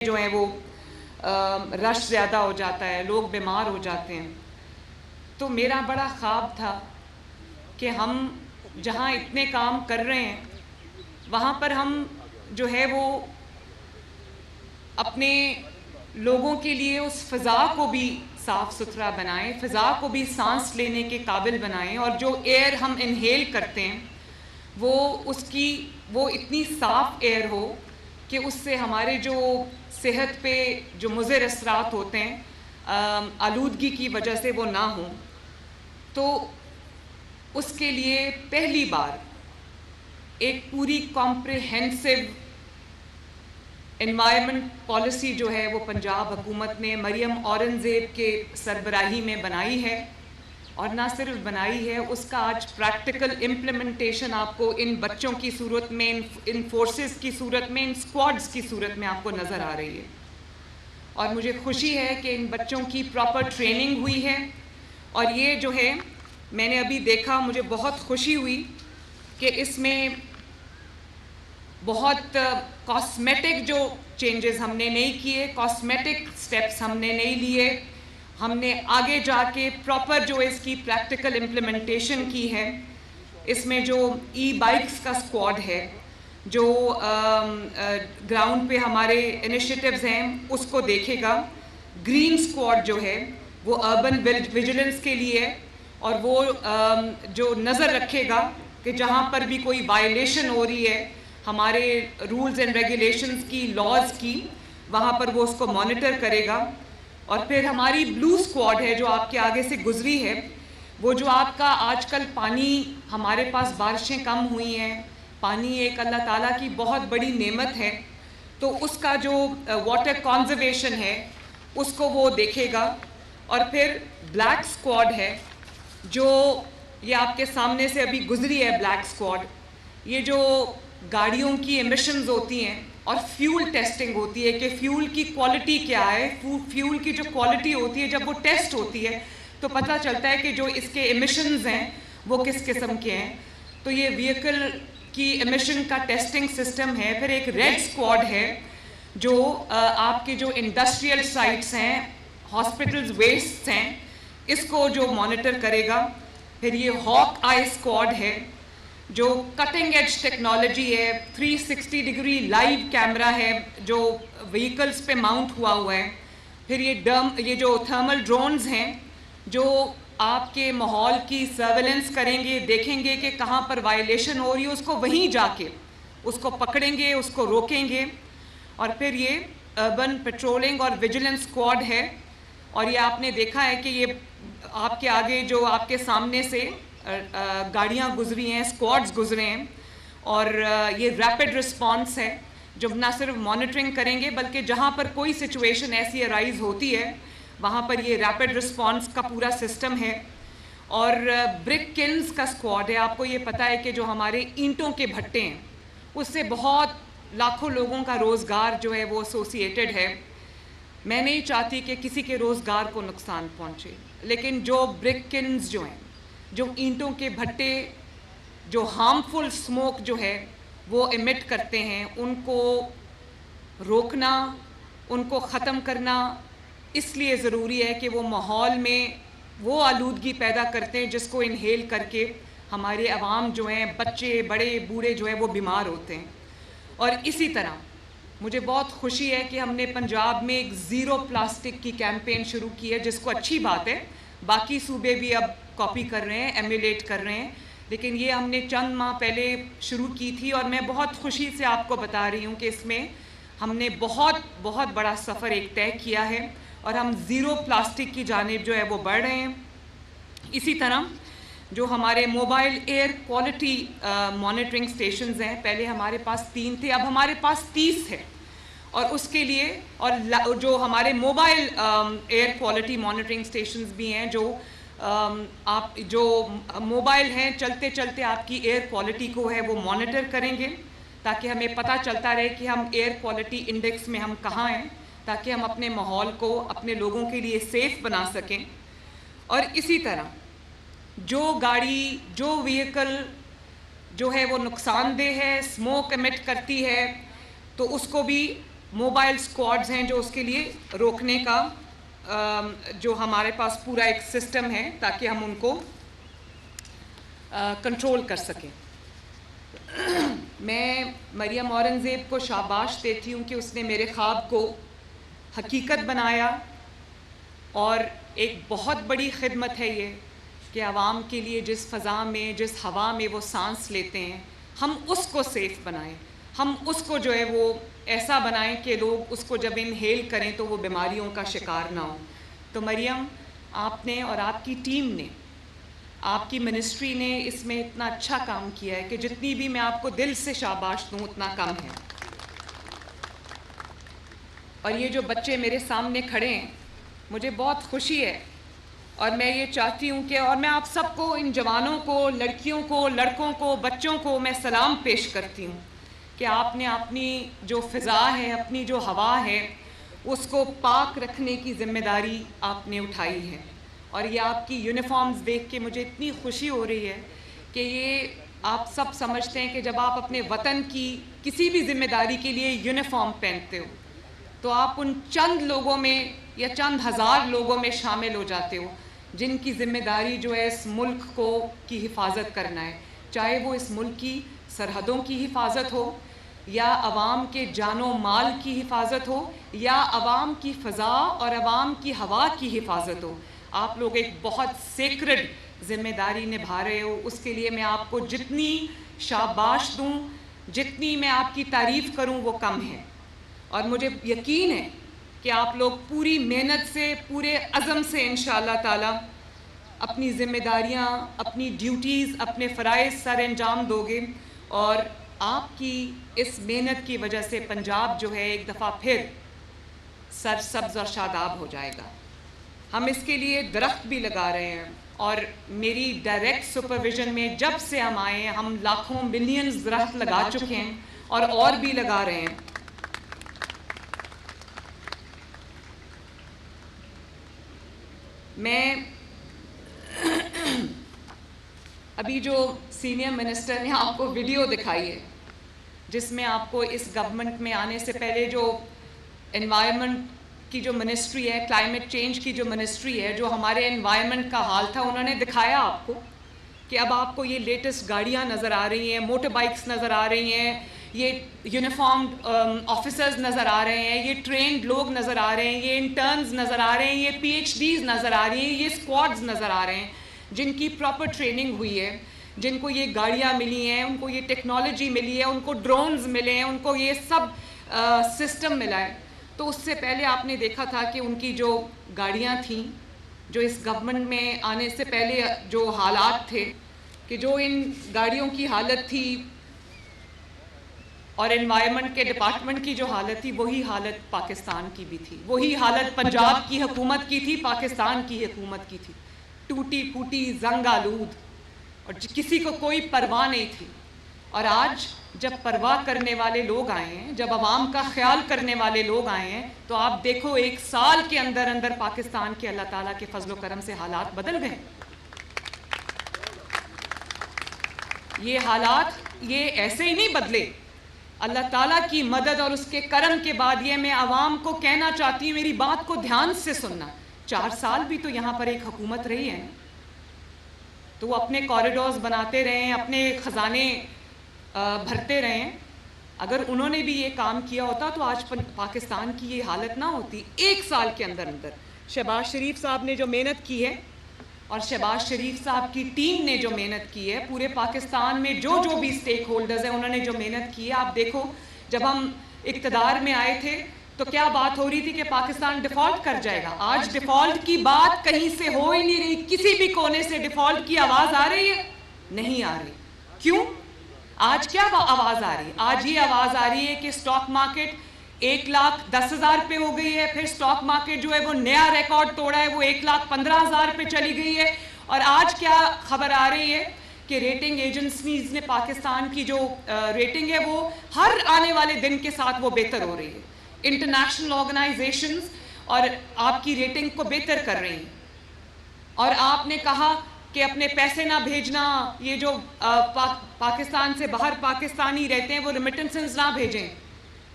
جو ہیں وہ رش زیادہ ہو جاتا ہے، لوگ بیمار ہو جاتے ہیں. تو میرا بڑا خواب تھا کہ ہم جہاں اتنے کام کر رہے ہیں وہاں پر ہم جو ہے وہ اپنے لوگوں کے لیے اس فضا کو بھی صاف ستھرا بنائیں، فضا کو بھی سانس لینے کے قابل بنائیں، اور جو ایئر ہم انہیل کرتے ہیں وہ اتنی صاف ایئر ہو کہ اس سے ہمارے جو صحت پہ جو مضر اثرات ہوتے ہیں آلودگی کی وجہ سے وہ نہ ہوں. تو اس کے لیے پہلی بار ایک پوری کمپریہنسو انوائرمنٹ پالیسی جو ہے وہ پنجاب حکومت نے مریم اورنگزیب کے سربراہی میں بنائی ہے، اور نہ صرف بنائی ہے، اس کا آج پریکٹیکل امپلیمنٹیشن آپ کو ان بچوں کی صورت میں، ان فورسز کی صورت میں، ان اسکواڈز کی صورت میں آپ کو نظر آ رہی ہے. اور مجھے خوشی ہے کہ ان بچوں کی پراپر ٹریننگ ہوئی ہے، اور یہ جو ہے میں نے ابھی دیکھا، مجھے بہت خوشی ہوئی کہ اس میں بہت کاسمیٹک جو چینجز ہم نے نہیں کیے، کاسمیٹک سٹیپس ہم نے نہیں لیے، ہم نے آگے جا کے پراپر جو اس کی پریکٹیکل امپلیمنٹیشن کی ہے. اس میں جو ای بائکس کا اسکواڈ ہے، جو گراؤنڈ پہ ہمارے انیشیٹیوز ہیں اس کو دیکھے گا. گرین اسکواڈ جو ہے وہ اربن ویجیلنس کے لیے، اور وہ جو نظر رکھے گا کہ جہاں پر بھی کوئی وائلیشن ہو رہی ہے ہمارے رولز اینڈ ریگولیشنز کی، لاز کی، وہاں پر وہ اس کو مانیٹر کرے گا. اور پھر ہماری بلو اسکواڈ ہے جو آپ کے آگے سے گزری ہے، وہ جو آپ کا آج کل پانی، ہمارے پاس بارشیں کم ہوئی ہیں، پانی ایک اللہ تعالیٰ کی بہت بڑی نعمت ہے، تو اس کا جو واٹر کنزرویشن ہے اس کو وہ دیکھے گا. اور پھر بلیک اسکواڈ ہے جو یہ آپ کے سامنے سے ابھی گزری ہے. بلیک اسکواڈ یہ جو گاڑیوں کی ایمیشنز ہوتی ہیں اور فیول ٹیسٹنگ ہوتی ہے کہ فیول کی کوالٹی کیا ہے، فیول کی جو کوالٹی ہوتی ہے جب وہ ٹیسٹ ہوتی ہے تو پتہ چلتا ہے کہ جو اس کے ایمیشنز ہیں وہ کس قسم کے ہیں. تو یہ وہیکل کی ایمیشن کا ٹیسٹنگ سسٹم ہے. پھر ایک ریڈ اسکواڈ ہے جو آپ کے جو انڈسٹریل سائٹس ہیں، ہاسپٹلز ویسٹ ہیں، اس کو جو مانیٹر کرے گا. پھر یہ ہاک آئی اسکواڈ ہے جو کٹنگ ایج ٹیکنالوجی ہے، 360 ڈگری لائیو کیمرہ ہے جو وہیکلز پہ ماؤنٹ ہوا ہے. پھر یہ جو تھرمل ڈرونز ہیں جو آپ کے ماحول کی سرویلنس کریں گے، دیکھیں گے کہ کہاں پر وائلیشن ہو رہی ہے، اس کو وہیں جا کے اس کو پکڑیں گے، اس کو روکیں گے. اور پھر یہ اربن پیٹرولنگ اور ویجیلنس اسکواڈ ہے، اور یہ آپ نے دیکھا ہے کہ یہ آپ کے آگے جو آپ کے سامنے سے گاڑیاں گزری ہیں، اسکواڈز گزرے ہیں، اور یہ ریپڈ رسپانس ہے جو نہ صرف مانیٹرنگ کریں گے بلکہ جہاں پر کوئی سچویشن ایسی ارائز ہوتی ہے وہاں پر یہ ریپڈ رسپانس کا پورا سسٹم ہے. اور برک کلنز کا اسکواڈ ہے. آپ کو یہ پتہ ہے کہ جو ہمارے اینٹوں کے بھٹے ہیں اس سے بہت لاکھوں لوگوں کا روزگار جو ہے وہ ایسوسیٹڈ ہے. میں نہیں چاہتی کہ کسی کے روزگار کو نقصان پہنچے، لیکن جو برک کلنز جو ہیں، جو اینٹوں کے بھٹے جو ہارمفل اسموک جو ہے وہ ایمٹ کرتے ہیں، ان کو روکنا، ان کو ختم کرنا اس لیے ضروری ہے کہ وہ ماحول میں وہ آلودگی پیدا کرتے ہیں جس کو انہیل کر کے ہمارے عوام جو ہیں، بچے، بڑے، بوڑھے جو ہیں وہ بیمار ہوتے ہیں. اور اسی طرح مجھے بہت خوشی ہے کہ ہم نے پنجاب میں ایک زیرو پلاسٹک کی کیمپین شروع کی ہے، جس کو اچھی بات ہے باقی صوبے بھی اب کاپی کر رہے ہیں، ایمیولیٹ کر رہے ہیں، لیکن یہ ہم نے چند ماہ پہلے شروع کی تھی. اور میں بہت خوشی سے آپ کو بتا رہی ہوں کہ اس میں ہم نے بہت بڑا سفر ایک طے کیا ہے، اور ہم زیرو پلاسٹک کی جانب جو ہے وہ بڑھ رہے ہیں. اسی طرح جو ہمارے mobile air quality monitoring stations ہیں، پہلے ہمارے پاس 3 تھے، اب ہمارے پاس 30 ہے. اور اس کے لیے اور جو ہمارے mobile air quality monitoring stations بھی ہیں، جو آپ جو موبائل ہیں چلتے چلتے آپ کی ایئر کوالٹی کو ہے وہ مانیٹر کریں گے، تاکہ ہمیں پتہ چلتا رہے کہ ہم ایئر کوالٹی انڈیکس میں ہم کہاں ہیں، تاکہ ہم اپنے ماحول کو اپنے لوگوں کے لیے سیف بنا سکیں. اور اسی طرح جو گاڑی، جو وہیکل جو ہے وہ نقصان دہ ہے، اسموک ایمٹ کرتی ہے، تو اس کو بھی موبائل اسکواڈز ہیں جو اس کے لیے روکنے کا جو ہمارے پاس پورا ایک سسٹم ہے تاکہ ہم ان کو کنٹرول کر سکیں. میں مریم اورنگزیب کو شاباش دیتی ہوں کہ اس نے میرے خواب کو حقیقت بنایا, اور ایک بہت بڑی خدمت ہے یہ کہ عوام کے لیے جس فضا میں, جس ہوا میں وہ سانس لیتے ہیں, ہم اس کو سیف بنائیں, ہم اس کو جو ہے وہ ایسا بنائیں کہ لوگ اس کو جب انہیل کریں تو وہ بیماریوں کا شکار نہ ہوں. تو مریم, آپ نے اور آپ کی ٹیم نے, آپ کی منسٹری نے اس میں اتنا اچھا کام کیا ہے کہ جتنی بھی میں آپ کو دل سے شاباش دوں اتنا کم ہے. اور یہ جو بچے میرے سامنے کھڑے ہیں, مجھے بہت خوشی ہے, اور میں یہ چاہتی ہوں کہ, اور میں آپ سب کو, ان جوانوں کو, لڑکیوں کو, لڑکوں کو, بچوں کو میں سلام پیش کرتی ہوں کہ آپ نے اپنی جو فضا ہے, اپنی جو ہوا ہے, اس کو پاک رکھنے کی ذمہ داری آپ نے اٹھائی ہے. اور یہ آپ کی یونیفارمز دیکھ کے مجھے اتنی خوشی ہو رہی ہے کہ یہ آپ سب سمجھتے ہیں کہ جب آپ اپنے وطن کی کسی بھی ذمہ داری کے لیے یونیفارم پہنتے ہو تو آپ ان چند لوگوں میں یا چند ہزار لوگوں میں شامل ہو جاتے ہو جن کی ذمہ داری جو ہے اس ملک کو کی حفاظت کرنا ہے, چاہے وہ اس ملک کی سرحدوں کی حفاظت ہو, یا عوام کے جان و مال کی حفاظت ہو, یا عوام کی فضا اور عوام کی ہوا کی حفاظت ہو. آپ لوگ ایک بہت سیکرڈ ذمہ داری نبھا رہے ہو. اس کے لیے میں آپ کو جتنی شاباش دوں, جتنی میں آپ کی تعریف کروں وہ کم ہے. اور مجھے یقین ہے کہ آپ لوگ پوری محنت سے, پورے عزم سے انشاءاللہ تعالی اپنی ذمہ داریاں, اپنی ڈیوٹیز, اپنے فرائض سر انجام دو گے, اور آپ کی اس محنت کی وجہ سے پنجاب جو ہے ایک دفعہ پھر سرسبز اور شاداب ہو جائے گا. ہم اس کے لیے درخت بھی لگا رہے ہیں, اور میری ڈائریکٹ سپرویژن میں جب سے ہم آئے ہیں ہم لاکھوں ملینز درخت لگا چکے ہیں اور بھی لگا رہے ہیں. میں ابھی جو سینئر منسٹر نے آپ کو ویڈیو دکھائی ہے جس میں آپ کو اس گورنمنٹ میں آنے سے پہلے جو انوائرمنٹ کی جو منسٹری ہے, کلائمیٹ چینج کی جو منسٹری ہے, جو ہمارے انوائرمنٹ کا حال تھا, انہوں نے دکھایا آپ کو کہ اب آپ کو یہ لیٹسٹ گاڑیاں نظر آ رہی ہیں, موٹر بائکس نظر آ رہی ہیں, یہ یونیفارمڈ آفیسرز نظر آ رہے ہیں, یہ ٹرینڈ لوگ نظر آ رہے ہیں, یہ انٹرنز نظر آ رہے ہیں, یہ پی ایچ ڈیز نظر آ رہی ہیں, یہ اسکواڈز نظر آ رہے ہیں جن کی پراپر ٹریننگ ہوئی ہے, جن کو یہ گاڑیاں ملی ہیں, ان کو یہ ٹیکنالوجی ملی ہے, ان کو ڈرونز ملے ہیں, ان کو یہ سب سسٹم ملا ہے. تو اس سے پہلے آپ نے دیکھا تھا کہ ان کی جو گاڑیاں تھیں, جو اس گورنمنٹ میں آنے سے پہلے جو حالات تھے, کہ جو ان گاڑیوں کی حالت تھی اور انوائرمنٹ کے ڈپارٹمنٹ کی جو حالت تھی, وہی حالت پاکستان کی بھی تھی, وہی حالت پنجاب کی حکومت کی تھی, پاکستان کی حکومت کی تھی, ٹوٹی پھوٹی, زنگ آلود, اور کسی کو کوئی پرواہ نہیں تھی. اور آج جب پرواہ کرنے والے لوگ آئے ہیں, جب عوام کا خیال کرنے والے لوگ آئے ہیں, تو آپ دیکھو ایک سال کے اندر اندر پاکستان کے اللہ تعالیٰ کے فضل و کرم سے حالات بدل گئے. یہ حالات یہ ایسے ہی نہیں بدلے, اللہ تعالیٰ کی مدد اور اس کے کرم کے بعد. یہ میں عوام کو کہنا چاہتی ہوں, میری بات کو دھیان سے سننا. 4 سال بھی تو یہاں پر ایک حکومت رہی ہے, تو وہ اپنے کوریڈورز بناتے رہے ہیں, اپنے خزانے بھرتے رہے ہیں. اگر انہوں نے بھی یہ کام کیا ہوتا تو آج پاکستان کی یہ حالت نہ ہوتی. 1 سال کے اندر اندر شہباز شریف صاحب نے جو محنت کی ہے, اور شہباز شریف صاحب کی ٹیم نے جو محنت کی ہے, پورے پاکستان میں جو بھی اسٹیک ہولڈرز ہیں انہوں نے جو محنت کی ہے. آپ دیکھو, جب ہم اقتدار میں آئے تھے تو کیا بات ہو رہی تھی کہ پاکستان ڈیفالٹ کر جائے گا. آج ڈیفالٹ کی بات کہیں سے ہو ہی نہیں رہی. کسی بھی کونے سے ڈیفالٹ کی آواز آ رہی ہے؟ نہیں آ رہی. کیوں؟ آج کیا آواز آ رہی ہے؟ آج یہ آواز آ رہی ہے کہ سٹاک مارکیٹ 1,10,000 پہ ہو گئی ہے, پھر سٹاک مارکیٹ جو ہے وہ نیا ریکارڈ توڑا ہے, وہ 1,15,000 پہ چلی گئی ہے. اور آج کیا خبر آ رہی ہے کہ ریٹنگ ایجنسیز نے پاکستان کی جو ریٹنگ ہے وہ ہر آنے والے دن کے ساتھ وہ بہتر ہو رہی ہے. انٹرنیشنل آرگنائزیشنز اور آپ کی ریٹنگ کو بہتر کر رہی ہیں. اور آپ نے کہا کہ اپنے پیسے نہ بھیجنا, یہ جو پاکستان سے باہر پاکستانی رہتے ہیں وہ ریمیٹنسز نہ بھیجیں.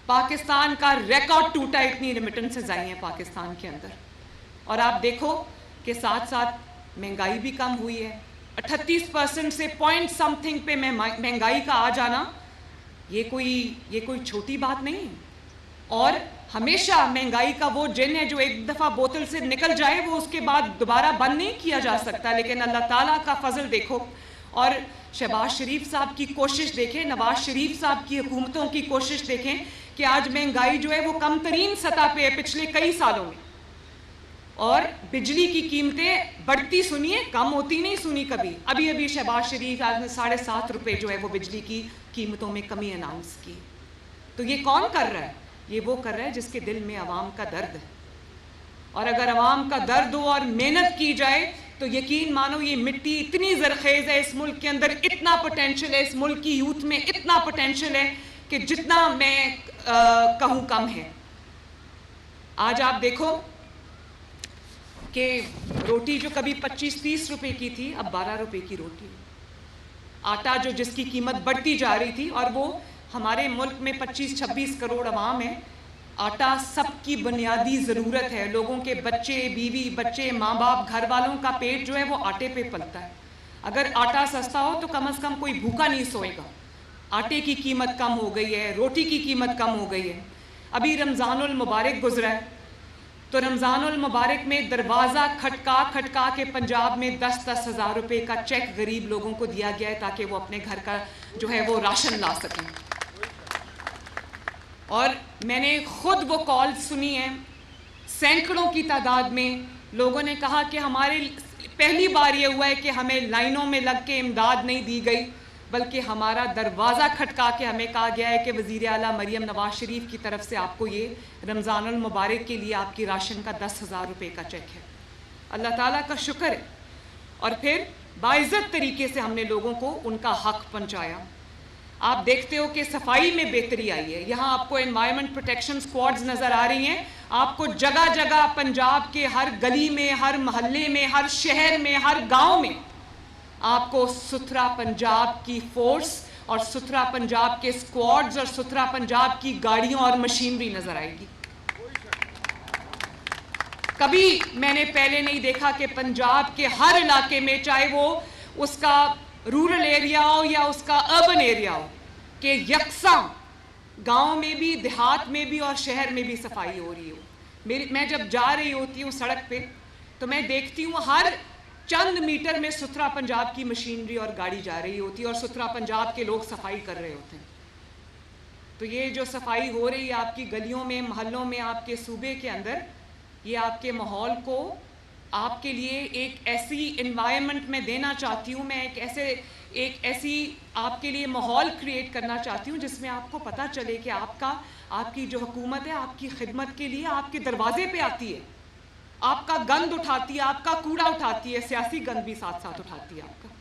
پاکستان کا ریکارڈ ٹوٹا, اتنی ریمیٹنسز آئی ہیں پاکستان کے اندر. اور آپ دیکھو کہ ساتھ ساتھ مہنگائی بھی کم ہوئی ہے. 38% سے پوائنٹ سم تھنگ پہ مہنگائی کا آ جانا یہ کوئی چھوٹی بات نہیں ہے. اور ہمیشہ مہنگائی کا وہ جن ہے جو ایک دفعہ بوتل سے نکل جائے وہ اس کے بعد دوبارہ بند نہیں کیا جا سکتا. لیکن اللہ تعالیٰ کا فضل دیکھو اور شہباز شریف صاحب کی کوشش دیکھیں, نواز شریف صاحب کی حکومتوں کی کوشش دیکھیں کہ آج مہنگائی جو ہے وہ کم ترین سطح پہ ہے پچھلے کئی سالوں میں. اور بجلی کی قیمتیں بڑھتی سنی ہیں, کم ہوتی نہیں سنی کبھی. ابھی شہباز شریف آج نے 7.5 روپے جو ہے وہ بجلی کی قیمتوں میں کمی اناؤنس کی. تو یہ کون کر رہا ہے؟ یہ وہ کر رہا ہے جس کے دل میں عوام کا درد ہے. اور اگر عوام کا درد ہو اور محنت کی جائے تو یقین مانو یہ مٹی اتنی زرخیز ہے, اس ملک کے اندر اتنا پوٹینشیل ہے, اس ملک کی یوتھ میں اتنا پوٹینشیل ہے کہ جتنا میں کہوں کم ہے. آج آپ دیکھو کہ روٹی جو کبھی 25-30 روپے کی تھی اب 12 روپے کی روٹی. آٹا جو جس کی قیمت بڑھتی جا رہی تھی, اور وہ ہمارے ملک میں 25-26 کروڑ عوام ہیں. آٹا سب کی بنیادی ضرورت ہے. لوگوں کے بچے, بیوی بچے, ماں باپ, گھر والوں کا پیٹ جو ہے وہ آٹے پہ پلتا ہے. اگر آٹا سستا ہو تو کم از کم کوئی بھوکا نہیں سوئے گا. آٹے کی قیمت کم ہو گئی ہے, روٹی کی قیمت کم ہو گئی ہے. ابھی رمضان المبارک گزرا ہے تو رمضان المبارک میں دروازہ کھٹکا کھٹکا کے پنجاب میں 10-10 ہزار روپے کا چیک غریب لوگوں کو دیا گیا ہے تاکہ وہ اپنے گھر کا جو ہے وہ راشن لا سکیں. اور میں نے خود وہ کال سنی ہیں, سینکڑوں کی تعداد میں لوگوں نے کہا کہ ہمارے پہلی بار یہ ہوا ہے کہ ہمیں لائنوں میں لگ کے امداد نہیں دی گئی, بلکہ ہمارا دروازہ کھٹکا کے ہمیں کہا گیا ہے کہ وزیر اعلیٰ مریم نواز شریف کی طرف سے آپ کو یہ رمضان المبارک کے لیے آپ کی راشن کا 10,000 روپے کا چیک ہے. اللہ تعالیٰ کا شکر ہے. اور پھر باعزت طریقے سے ہم نے لوگوں کو ان کا حق پہنچایا. آپ دیکھتے ہو کہ صفائی میں بہتری آئی ہے. یہاں آپ کو انوائرمنٹ پروٹیکشن سکواڈز نظر آ رہی ہیں. آپ کو جگہ جگہ پنجاب کے ہر گلی میں, ہر محلے میں, ہر شہر میں, ہر گاؤں میں آپ کو ستھرا پنجاب کی فورس اور ستھرا پنجاب کے سکواڈز اور ستھرا پنجاب کی گاڑیوں اور مشینری نظر آئے گی. کبھی میں نے پہلے نہیں دیکھا کہ پنجاب کے ہر علاقے میں, چاہے وہ اس کا رورل ایریا ہو یا اس کا اربن ایریا ہو, کہ یکساں گاؤں میں بھی, دیہات میں بھی اور شہر میں بھی صفائی ہو رہی ہو. میں جب جا رہی ہوتی ہوں سڑک پہ تو میں دیکھتی ہوں ہر چند میٹر میں ستھرا پنجاب کی مشینری اور گاڑی جا رہی ہوتی ہے اور ستھرا پنجاب کے لوگ صفائی کر رہے ہوتے ہیں. تو یہ جو صفائی ہو رہی ہے آپ کی گلیوں میں, محلوں میں, آپ کے صوبے کے اندر, یہ آپ کے ماحول کو آپ کے لیے ایک ایسی انوائرمنٹ میں دینا چاہتی ہوں. میں ایک ایسی آپ کے لیے ماحول کریٹ کرنا چاہتی ہوں جس میں آپ کو پتہ چلے کہ آپ کی جو حکومت ہے آپ کی خدمت کے لیے آپ کے دروازے پہ آتی ہے, آپ کا گند اٹھاتی ہے, آپ کا کوڑا اٹھاتی ہے, سیاسی گند بھی ساتھ ساتھ اٹھاتی ہے آپ کا.